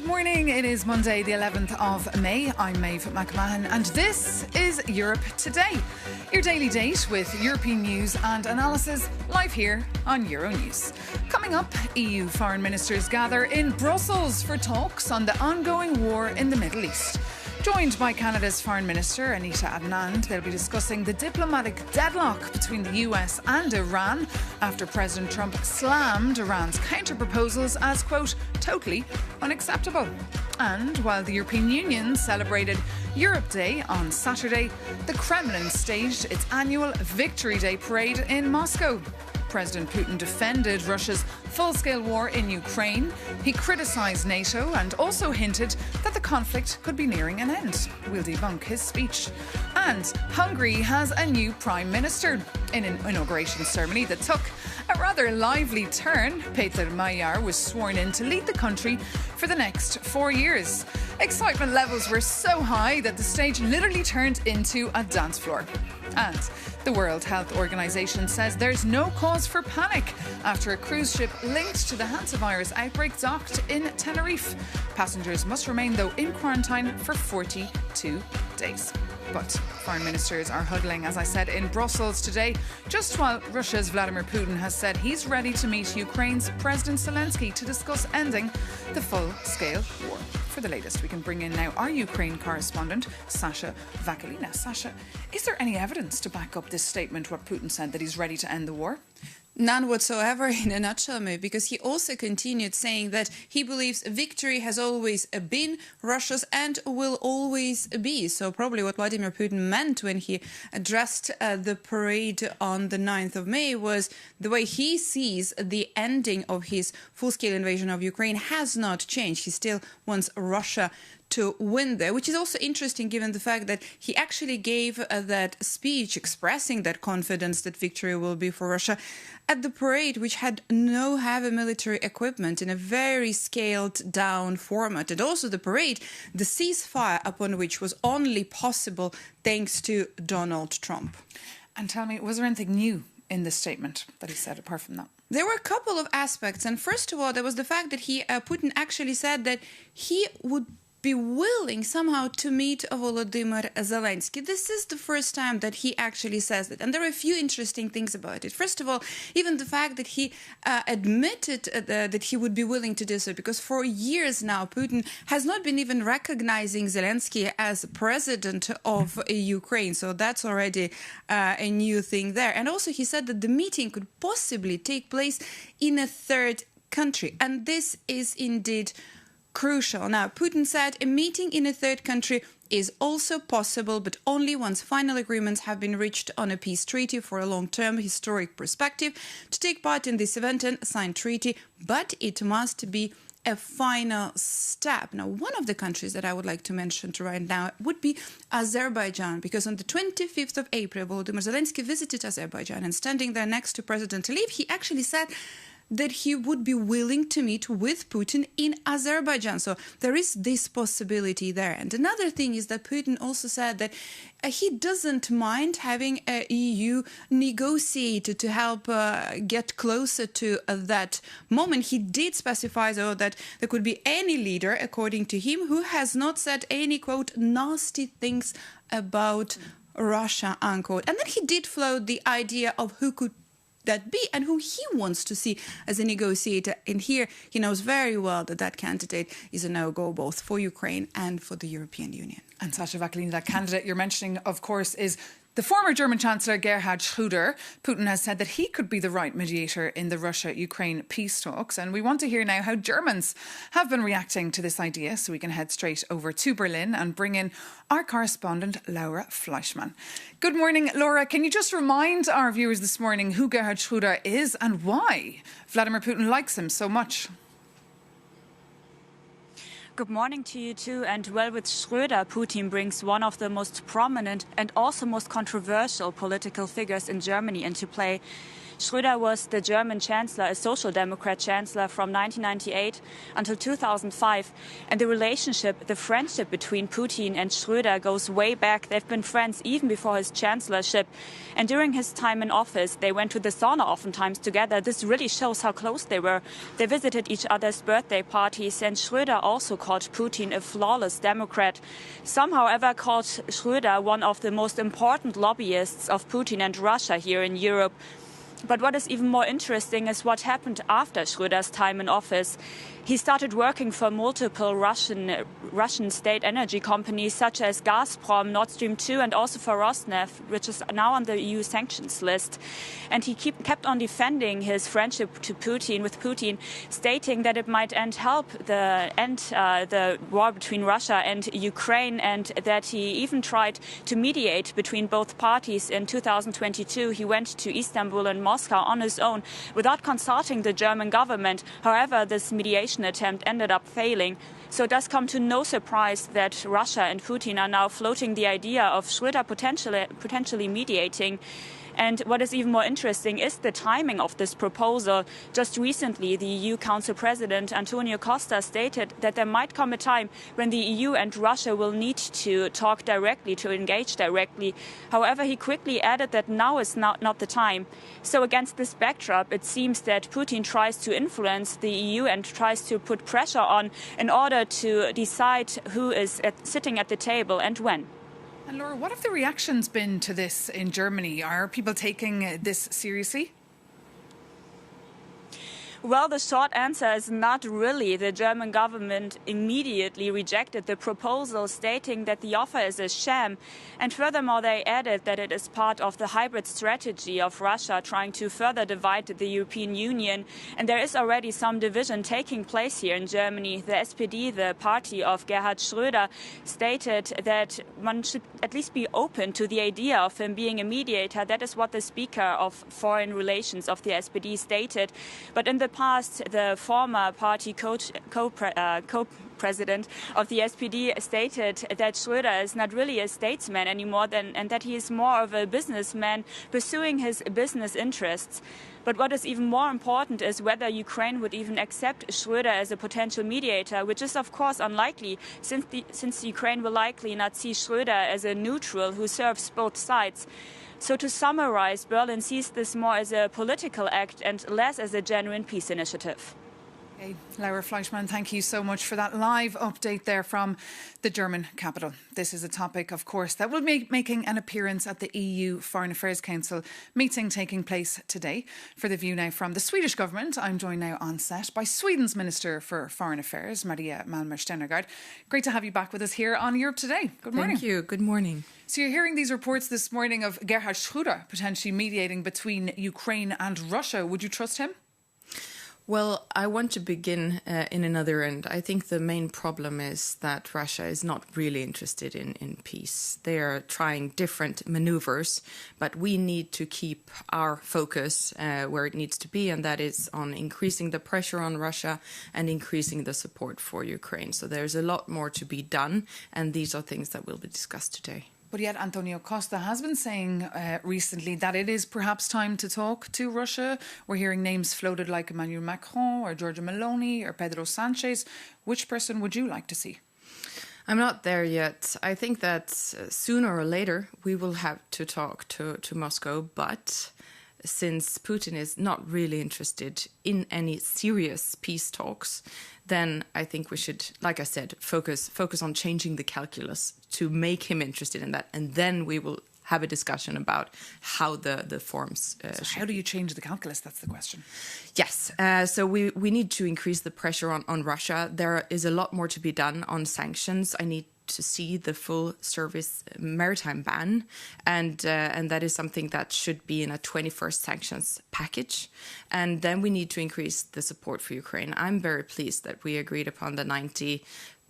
Good morning. It is Monday, the 11th of May. I'm Maeve McMahon, and this is Europe Today, your daily date with European news and analysis live here on Euronews. Coming up, EU foreign ministers gather in Brussels for talks on the ongoing war in the Middle East. Joined by Canada's Foreign Minister, Anita Anand, they'll be discussing the diplomatic deadlock between the US and Iran after President Trump slammed Iran's counter-proposals as, quote, totally unacceptable. And while the European Union celebrated Europe Day on Saturday, the Kremlin staged its annual Victory Day parade in Moscow. President Putin defended Russia's full-scale war in Ukraine. He criticised NATO and also hinted that the conflict could be nearing an end. We'll debunk his speech. And Hungary has a new Prime Minister. In an inauguration ceremony that took a rather lively turn, Péter Magyar was sworn in to lead the country for the next 4 years. Excitement levels were so high that the stage literally turned into a dance floor. And the World Health Organization says there's no cause for panic after a cruise ship linked to the hantavirus outbreak docked in Tenerife. Passengers must remain, though, in quarantine for 42 days. But foreign ministers are huddling, as I said, in Brussels today, just while Russia's Vladimir Putin has said he's ready to meet Ukraine's President Zelensky to discuss ending the full-scale war. For the latest, we can bring in now our Ukraine correspondent, Sasha Vakalina. Sasha, is there any evidence to back up this statement, what Putin said, that he's ready to end the war? None whatsoever, in a nutshell, Maeve, because he also continued saying that he believes victory has always been Russia's and will always be. So probably what Vladimir Putin meant when he addressed the parade on the 9th of May was the way he sees the ending of his full-scale invasion of Ukraine has not changed. He still wants Russia to win there, which is also interesting given the fact that he actually gave that speech expressing that confidence that victory will be for Russia at the parade, which had no heavy military equipment in a very scaled down format. And also the parade, the ceasefire upon which was only possible thanks to Donald Trump. And tell me, was there anything new in this statement that he said apart from that? There were a couple of aspects. And first of all, there was the fact that Putin actually said that he would be willing somehow to meet Volodymyr Zelensky. This is the first time that he actually says that. And there are a few interesting things about it. First of all, even the fact that he admitted that he would be willing to do so, because for years now, Putin has not been even recognizing Zelensky as president of Ukraine. So that's already a new thing there. And also he said that the meeting could possibly take place in a third country. And this is indeed crucial. Now, Putin said a meeting in a third country is also possible, but only once final agreements have been reached on a peace treaty for a long-term historic perspective to take part in this event and sign treaty, but it must be a final step. Now, one of the countries that I would like to mention right now would be Azerbaijan, because on the 25th of April, Volodymyr Zelensky visited Azerbaijan, and standing there next to President Aliyev, he actually said that he would be willing to meet with Putin in Azerbaijan. So there is this possibility there. And another thing is that Putin also said that he doesn't mind having a EU negotiator to help get closer to that moment. He did specify, though, that there could be any leader, according to him, who has not said any, quote, nasty things about Russia, unquote. And then he did float the idea of who could that be and who he wants to see as a negotiator. And here he knows very well that that candidate is a no-go both for Ukraine and for the European Union. And Sasha Vakalina, that candidate you're mentioning, of course, is the former German Chancellor Gerhard Schröder. Putin has said that he could be the right mediator in the Russia-Ukraine peace talks. And we want to hear now how Germans have been reacting to this idea. So we can head straight over to Berlin and bring in our correspondent, Laura Fleischmann. Good morning, Laura. Can you just remind our viewers this morning who Gerhard Schröder is and why Vladimir Putin likes him so much? Good morning to you too. And well, with Schröder, Putin brings one of the most prominent and also most controversial political figures in Germany into play. Schröder was the German chancellor, a social democrat chancellor from 1998 until 2005. And the relationship, the friendship between Putin and Schröder goes way back. They've been friends even before his chancellorship. And during his time in office, they went to the sauna oftentimes together. This really shows how close they were. They visited each other's birthday parties, and Schröder also called Putin a flawless democrat. Some, however, called Schröder one of the most important lobbyists of Putin and Russia here in Europe. But what is even more interesting is what happened after Schröder's time in office. He started working for multiple Russian state energy companies such as Gazprom, Nord Stream 2, and also for Rosneft, which is now on the EU sanctions list. And he kept on defending his friendship with Putin, stating that it might end the war between Russia and Ukraine, and that he even tried to mediate between both parties. In 2022, he went to Istanbul and Moscow on his own without consulting the German government. However, this mediation attempt ended up failing. So it does come to no surprise that Russia and Putin are now floating the idea of Schröder potentially mediating. And what is even more interesting is the timing of this proposal. Just recently, the EU Council President Antonio Costa stated that there might come a time when the EU and Russia will need to talk directly, to engage directly. However, he quickly added that now is not the time. So against this backdrop, it seems that Putin tries to influence the EU and tries to put pressure on in order to decide who is sitting at the table and when. And Laura, what have the reactions been to this in Germany? Are people taking this seriously? Well, the short answer is not really. The German government immediately rejected the proposal, stating that the offer is a sham. And furthermore, they added that it is part of the hybrid strategy of Russia trying to further divide the European Union. And there is already some division taking place here in Germany. The SPD, the party of Gerhard Schröder, stated that one should at least be open to the idea of him being a mediator. That is what the Speaker of Foreign Relations of the SPD stated. But in the past, the former party co-president of the SPD stated that Schröder is not really a statesman anymore and that he is more of a businessman pursuing his business interests. But what is even more important is whether Ukraine would even accept Schröder as a potential mediator, which is of course unlikely, since Ukraine will likely not see Schröder as a neutral who serves both sides. So to summarize, Berlin sees this more as a political act and less as a genuine peace initiative. Okay, Laura Fleischmann, thank you so much for that live update there from the German capital. This is a topic, of course, that will be making an appearance at the EU Foreign Affairs Council meeting taking place today. For the view now from the Swedish government, I'm joined now on set by Sweden's Minister for Foreign Affairs, Maria Malmer Stenergaard. Great to have you back with us here on Europe Today. Good morning. Thank you. Good morning. So you're hearing these reports this morning of Gerhard Schröder potentially mediating between Ukraine and Russia. Would you trust him? Well, I want to begin in another end. I think the main problem is that Russia is not really interested in peace. They are trying different maneuvers, but we need to keep our focus where it needs to be, and that is on increasing the pressure on Russia and increasing the support for Ukraine. So there's a lot more to be done, and these are things that will be discussed today. But yet Antonio Costa has been saying recently that it is perhaps time to talk to Russia. We're hearing names floated like Emmanuel Macron or Giorgia Meloni or Pedro Sanchez. Which person would you like to see? I'm not there yet. I think that sooner or later we will have to talk to Moscow, but since Putin is not really interested in any serious peace talks, then I think we should, like I said, focus on changing the calculus to make him interested in that. And then we will have a discussion about how the forms... So how do you change the calculus? That's the question. Yes. So we need to increase the pressure on Russia. There is a lot more to be done on sanctions. I need to see the full service maritime ban, and that is something that should be in a 21st sanctions package. And then we need to increase the support for Ukraine. I'm very pleased that we agreed upon the 90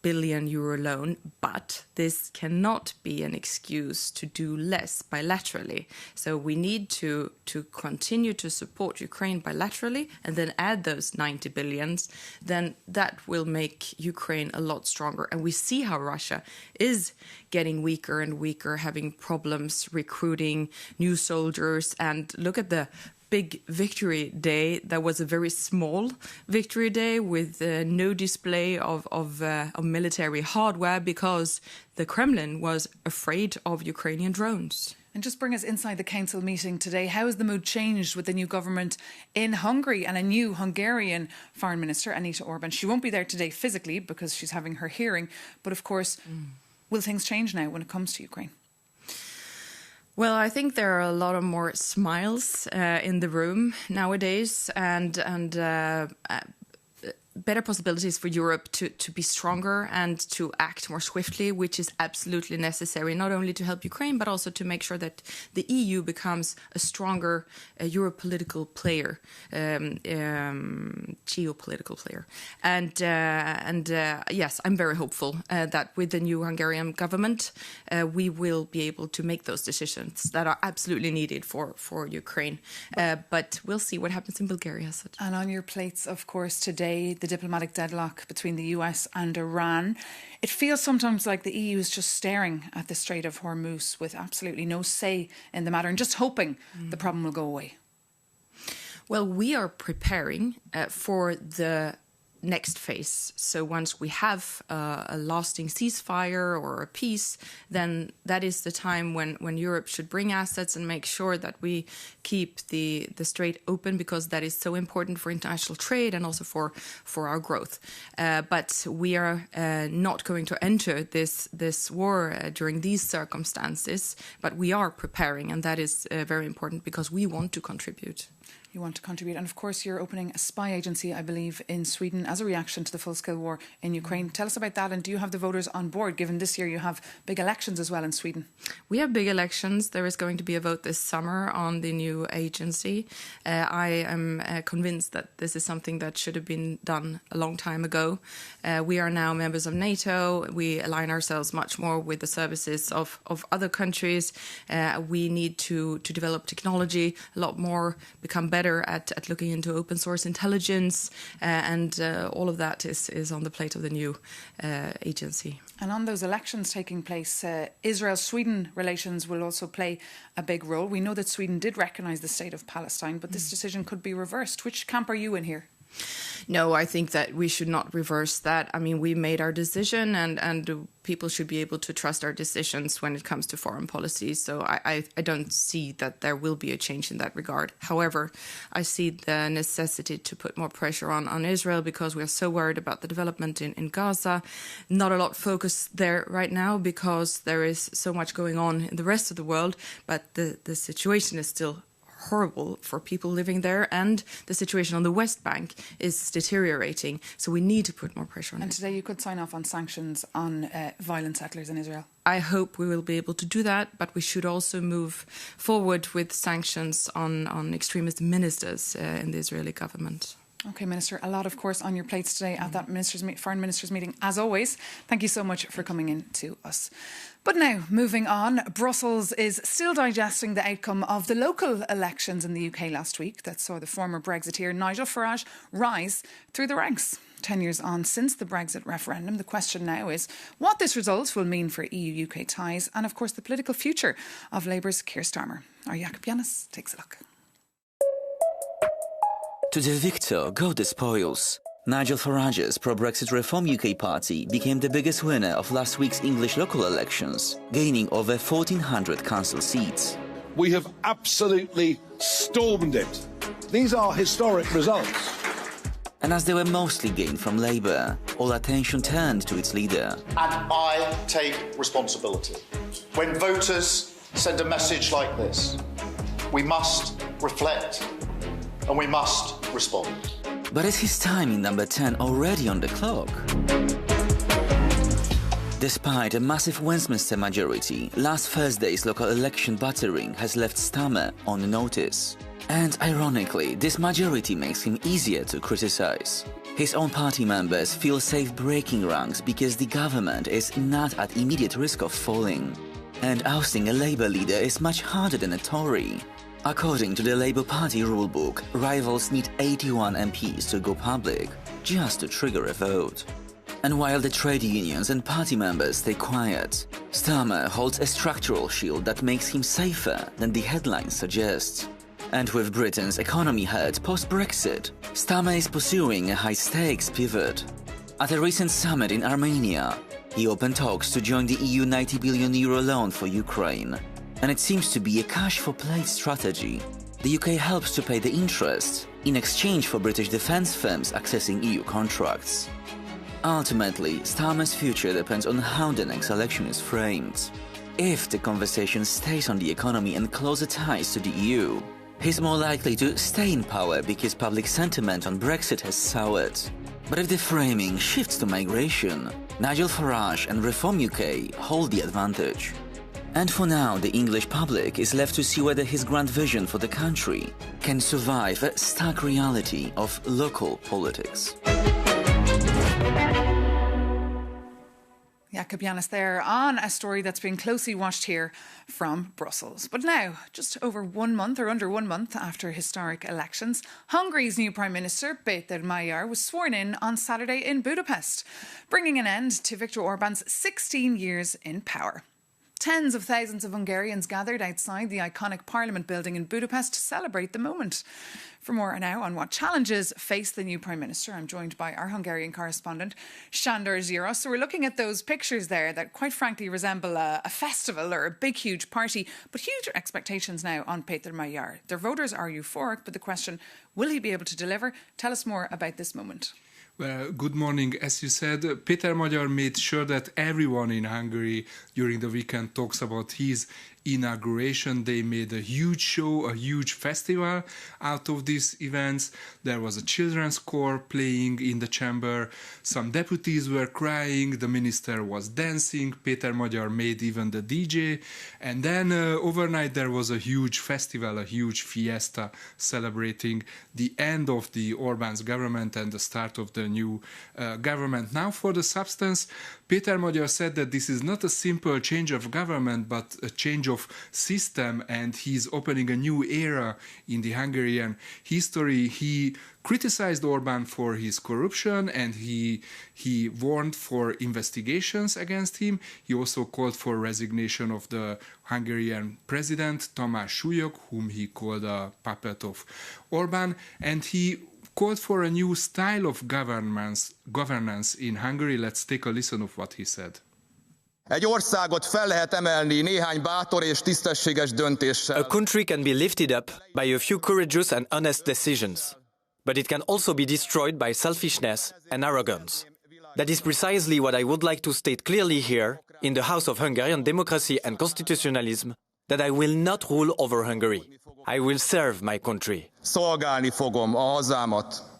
billion euro loan, but this cannot be an excuse to do less bilaterally. So we need to continue to support Ukraine bilaterally and then add those 90 billions. Then that will make Ukraine a lot stronger. And we see how Russia is getting weaker and weaker, having problems recruiting new soldiers. And look at the big victory day, that was a very small victory day with no display of military hardware because the Kremlin was afraid of Ukrainian drones. And just bring us inside the council meeting today. How has the mood changed with the new government in Hungary and a new Hungarian foreign minister, Anita Orban? She won't be there today physically because she's having her hearing. But of course, will things change now when it comes to Ukraine? Well, I think there are a lot of more smiles in the room nowadays, and better possibilities for Europe to be stronger and to act more swiftly, which is absolutely necessary, not only to help Ukraine, but also to make sure that the EU becomes a stronger Europolitical player, geopolitical player. And yes, I'm very hopeful that with the new Hungarian government, we will be able to make those decisions that are absolutely needed for Ukraine. But we'll see what happens in Bulgaria. And on your plates, of course, today, the diplomatic deadlock between the US and Iran. It feels sometimes like the EU is just staring at the Strait of Hormuz with absolutely no say in the matter and just hoping the problem will go away. Well, we are preparing for the next phase. So once we have a lasting ceasefire or a peace, then that is the time when Europe should bring assets and make sure that we keep the strait open, because that is so important for international trade and also for our growth. But we are not going to enter this war during these circumstances, but we are preparing, and that is very important because we want to contribute. You want to contribute. And of course, you're opening a spy agency, I believe, in Sweden as a reaction to the full-scale war in Ukraine. Tell us about that. And do you have the voters on board, given this year you have big elections as well in Sweden? We have big elections. There is going to be a vote this summer on the new agency. I am convinced that this is something that should have been done a long time ago. We are now members of NATO. We align ourselves much more with the services of other countries. We need to develop technology a lot more, become better at looking into open source intelligence, and all of that is on the plate of the new agency. And on those elections taking place, Israel-Sweden relations will also play a big role. We know that Sweden did recognise the state of Palestine, but this decision could be reversed. Which camp are you in here? No, I think that we should not reverse that. I mean, we made our decision, and people should be able to trust our decisions when it comes to foreign policy. So I don't see that there will be a change in that regard. However, I see the necessity to put more pressure on Israel because we are so worried about the development in Gaza. Not a lot focus there right now because there is so much going on in the rest of the world, but the situation is still horrible for people living there, and the situation on the West Bank is deteriorating. So we need to put more pressure on it. And today you could sign off on sanctions on violent settlers in Israel. I hope we will be able to do that, but we should also move forward with sanctions on extremist ministers in the Israeli government. OK, Minister, a lot, of course, on your plates today at that foreign ministers meeting, as always. Thank you so much for coming in to us. But now, moving on, Brussels is still digesting the outcome of the local elections in the UK last week that saw the former Brexiteer Nigel Farage rise through the ranks. 10 years on since the Brexit referendum, the question now is what this result will mean for EU-UK ties and, of course, the political future of Labour's Keir Starmer. Our Jakob Janis takes a look. To the victor go the spoils. Nigel Farage's pro-Brexit Reform UK party became the biggest winner of last week's English local elections, gaining over 1,400 council seats. We have absolutely stormed it. These are historic results. And as they were mostly gained from Labour, all attention turned to its leader. And I take responsibility. When voters send a message like this, we must reflect and we must respond. But is his time in number 10 already on the clock? Despite a massive Westminster majority, last Thursday's local election battering has left Starmer on notice. And ironically, this majority makes him easier to criticize. His own party members feel safe breaking ranks because the government is not at immediate risk of falling. And ousting a Labour leader is much harder than a Tory. According to the Labour Party rulebook, rivals need 81 MPs to go public, just to trigger a vote. And while the trade unions and party members stay quiet, Starmer holds a structural shield that makes him safer than the headlines suggest. And with Britain's economy hurt post-Brexit, Starmer is pursuing a high-stakes pivot. At a recent summit in Armenia, he opened talks to join the EU €90 billion loan for Ukraine. And it seems to be a cash-for-plate strategy. The UK helps to pay the interest in exchange for British defence firms accessing EU contracts. Ultimately, Starmer's future depends on how the next election is framed. If the conversation stays on the economy and closer ties to the EU, he's more likely to stay in power because public sentiment on Brexit has soured. But if the framing shifts to migration, Nigel Farage and Reform UK hold the advantage. And for now, the English public is left to see whether his grand vision for the country can survive a stark reality of local politics. Jakob Yanis there on a story that's been closely watched here from Brussels. But now, just over 1 month or under 1 month after historic elections, Hungary's new Prime Minister, Péter Magyar, was sworn in on Saturday in Budapest, bringing an end to Viktor Orbán's 16 years in power. Tens of thousands of Hungarians gathered outside the iconic Parliament building in Budapest to celebrate the moment. For more now on what challenges face the new Prime Minister, I'm joined by our Hungarian correspondent, Sándor Zsiros. So we're looking at those pictures there that quite frankly resemble a festival or a big, huge party, but huge expectations now on Péter Magyar. Their voters are euphoric, but the question, will he be able to deliver? Tell us more about this moment. Well, good morning. As you said, Péter Magyar made sure that everyone in Hungary during the weekend talks about his inauguration. They made a huge show, a huge festival out of these events. There was a children's choir playing in the chamber. Some deputies were crying. The minister was dancing. Péter Magyar made even the DJ. And then overnight there was a huge festival, a huge fiesta celebrating the end of the Orbán's government and the start of the new government. Now for the substance, Péter Magyar said that this is not a simple change of government, but a change of system, and he's opening a new era in the Hungarian history. He criticized Orbán for his corruption, and he warned for investigations against him. He also called for resignation of the Hungarian president, Tamás Súlyog, whom he called a puppet of Orbán, and he called for a new style of governance in Hungary. Let's take a listen of what he said. Egy országot fel lehet emelni néhány bátor és tisztességes döntéssel. A country can be lifted up by a few courageous and honest decisions, but it can also be destroyed by selfishness and arrogance. That is precisely what I would like to state clearly here, in the House of Hungarian Democracy and Constitutionalism, that I will not rule over Hungary. I will serve my country. Szolgálni fogom a hazámat.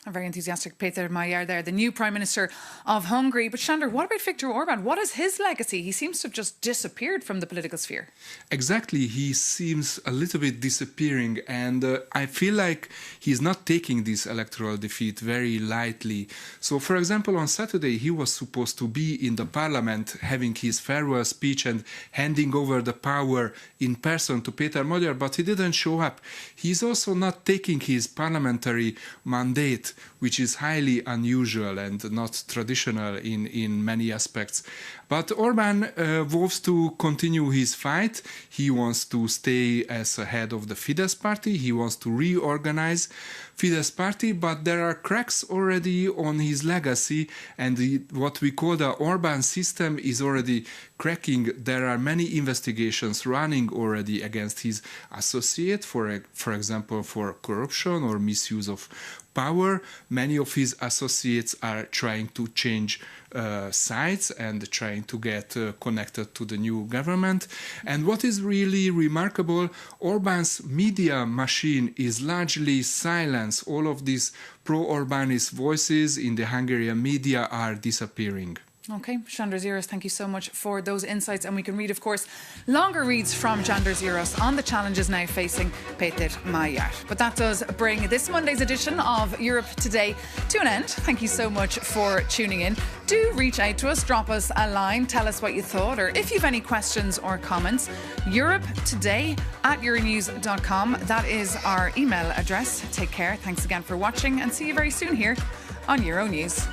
A very enthusiastic Péter Magyar there, the new Prime Minister of Hungary. But Sándor, what about Viktor Orbán? What is his legacy? He seems to have just disappeared from the political sphere. Exactly. He seems a little bit disappearing, and I feel like he's not taking this electoral defeat very lightly. So, for example, on Saturday, he was supposed to be in the parliament having his farewell speech and handing over the power in person to Péter Magyar, but he didn't show up. He's also not taking his parliamentary mandate, which is highly unusual and not traditional in many aspects. But Orbán wants to continue his fight. He wants to stay as a head of the Fidesz party. He wants to reorganize Fidesz party, but there are cracks already on his legacy, and what we call the Orbán system is already cracking. There are many investigations running already against his associate, for example, for corruption or misuse of power. Many of his associates are trying to change sides and trying to get connected to the new government. And what is really remarkable, Orbán's media machine is largely silenced. All of these pro-Orbánist voices in the Hungarian media are disappearing. Okay, Sándor Zsiros, thank you so much for those insights. And we can read, of course, longer reads from Sándor Zsiros on the challenges now facing Péter Magyar. But that does bring this Monday's edition of Europe Today to an end. Thank you so much for tuning in. Do reach out to us, drop us a line, tell us what you thought, or if you've any questions or comments, europetoday@euronews.com. That is our email address. Take care. Thanks again for watching, and see you very soon here on Euronews.